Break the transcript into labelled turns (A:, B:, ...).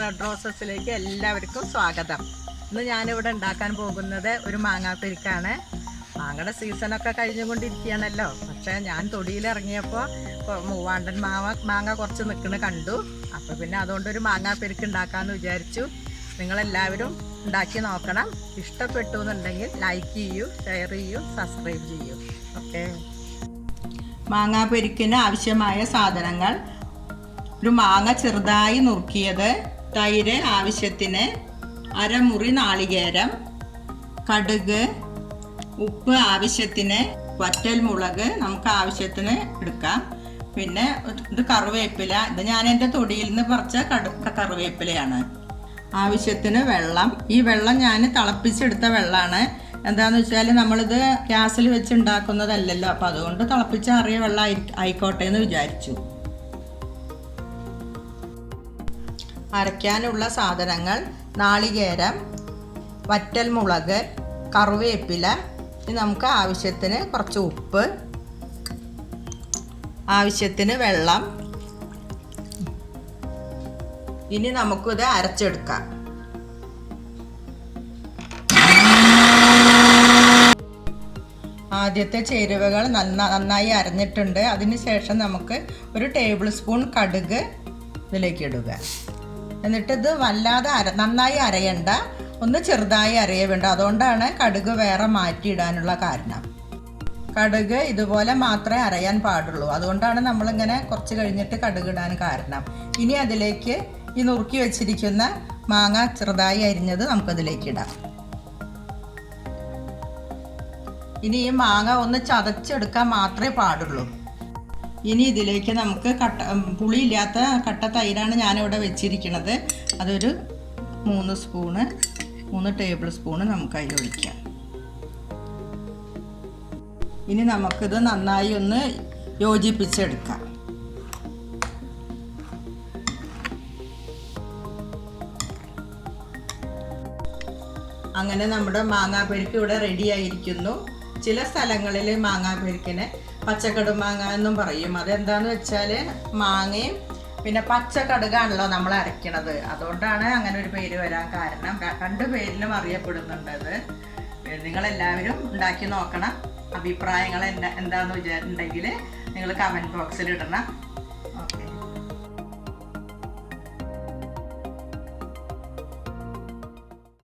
A: Red റോസസിലേക്ക് എല്ലാവർക്കും സ്വാഗതം. ഇന്ന് ഞാനിവിടെ ഉണ്ടാക്കാൻ പോകുന്നത് ഒരു മാങ്ങാപ്പെരിക്കാണ്. മാങ്ങയുടെ സീസണൊക്കെ കഴിഞ്ഞുകൊണ്ടിരിക്കുകയാണല്ലോ. പക്ഷേ ഞാൻ തൊടിയിലിറങ്ങിയപ്പോൾ മൂവാണ്ടൻ മാങ്ങ കുറച്ച് നിൽക്കുന്നത് കണ്ടു. അപ്പോൾ പിന്നെ അതുകൊണ്ടൊരു മാങ്ങാപ്പെരിക്ക് ഉണ്ടാക്കാമെന്ന് വിചാരിച്ചു. നിങ്ങളെല്ലാവരും ഉണ്ടാക്കി നോക്കണം. ഇഷ്ടപ്പെട്ടു എന്നുണ്ടെങ്കിൽ ലൈക്ക് ചെയ്യൂ, ഷെയർ ചെയ്യൂ, സബ്സ്ക്രൈബ് ചെയ്യൂ. ഓക്കെ. മാങ്ങാപ്പെരിക്കിന് ആവശ്യമായ സാധനങ്ങൾ: ഒരു മാങ്ങ ചെറുതായി നുറുക്കിയത്, തൈര് ആവശ്യത്തിന്, അരമുറി നാളികേരം, കടുക്, ഉപ്പ് ആവശ്യത്തിന്, വറ്റൽമുളക് നമുക്ക് ആവശ്യത്തിന് എടുക്കാം. പിന്നെ ഇത് കറിവേപ്പില, ഇത് ഞാൻ എൻ്റെ തൊടിയിൽ നിന്ന് പറിച്ച കറിവേപ്പിലയാണ്. ആവശ്യത്തിന് വെള്ളം. ഈ വെള്ളം ഞാൻ തിളപ്പിച്ചെടുത്ത വെള്ളമാണ്. എന്താണെന്ന് വെച്ചാൽ നമ്മളിത് ഗ്യാസിൽ വെച്ച് ഉണ്ടാക്കുന്നതല്ലല്ലോ, അപ്പോൾ അതുകൊണ്ട് തിളപ്പിച്ചാറിയ വെള്ളം ആയിക്കോട്ടെ എന്ന് വിചാരിച്ചു. അരയ്ക്കാനുള്ള സാധനങ്ങൾ: നാളികേരം, വറ്റൽമുളക്, കറിവേപ്പില, നമുക്ക് ആവശ്യത്തിന് കുറച്ച് ഉപ്പ്, ആവശ്യത്തിന് വെള്ളം. ഇനി നമുക്കിത് അരച്ചെടുക്കാം. ആദ്യത്തെ ചേരുവകൾ നന്നായി അരഞ്ഞിട്ടുണ്ട്. അതിന് ശേഷം നമുക്ക് ഒരു ടേബിൾ സ്പൂൺ കടുക് ഇതിലേക്ക് ഇടുക. എന്നിട്ട് ഇത് വല്ലാതെ നന്നായി അരയണ്ട, ഒന്ന് ചെറുതായി അരയ വേണ്ട. അതുകൊണ്ടാണ് കടുക് വേറെ മാറ്റിയിടാനുള്ള കാരണം. കടുക് ഇതുപോലെ മാത്രമേ അരയാൻ പാടുള്ളൂ. അതുകൊണ്ടാണ് നമ്മളിങ്ങനെ കുറച്ച് കഴിഞ്ഞിട്ട് കടുക് ഇടാൻ കാരണം. ഇനി അതിലേക്ക് ഈ നുറുക്കി വെച്ചിരിക്കുന്ന മാങ്ങ ചെറുതായി അരിഞ്ഞത് നമുക്കതിലേക്ക് ഇടാം. ഇനി ഈ മാങ്ങ ഒന്ന് ചതച്ചെടുക്കാൻ മാത്രമേ പാടുള്ളൂ. ഇനി ഇതിലേക്ക് നമുക്ക് പുളിയില്ലാത്ത കട്ട തൈരാണ് ഞാനിവിടെ വെച്ചിരിക്കുന്നത്. അതൊരു 3 ടേബിൾ സ്പൂണ് നമുക്ക് അതിൽ ഒഴിക്കാം. ഇനി നമുക്കിത് നന്നായി ഒന്ന് യോജിപ്പിച്ചെടുക്കാം. അങ്ങനെ നമ്മുടെ മാങ്ങാപ്പെരിക്ക് ഇവിടെ റെഡി ആയിരിക്കുന്നു. ചില സ്ഥലങ്ങളിൽ മാങ്ങാപ്പെരിക്കിനെ പച്ചക്കടുമാങ്ങ എന്നും പറയും. അതെന്താണെന്ന് വെച്ചാൽ മാങ്ങയും പിന്നെ പച്ചക്കടുകാണല്ലോ നമ്മൾ അരയ്ക്കണത്. അതുകൊണ്ടാണ് അങ്ങനെ ഒരു പേര് വരാൻ കാരണം. 2 പേരിലും അറിയപ്പെടുന്നുണ്ടത്. നിങ്ങളെല്ലാവരും ഉണ്ടാക്കി നോക്കണം. അഭിപ്രായങ്ങൾ എന്താണെന്ന് വിചാരിച്ചിട്ടുണ്ടെങ്കിൽ നിങ്ങൾ കമൻറ്റ് ബോക്സിൽ ഇടണം.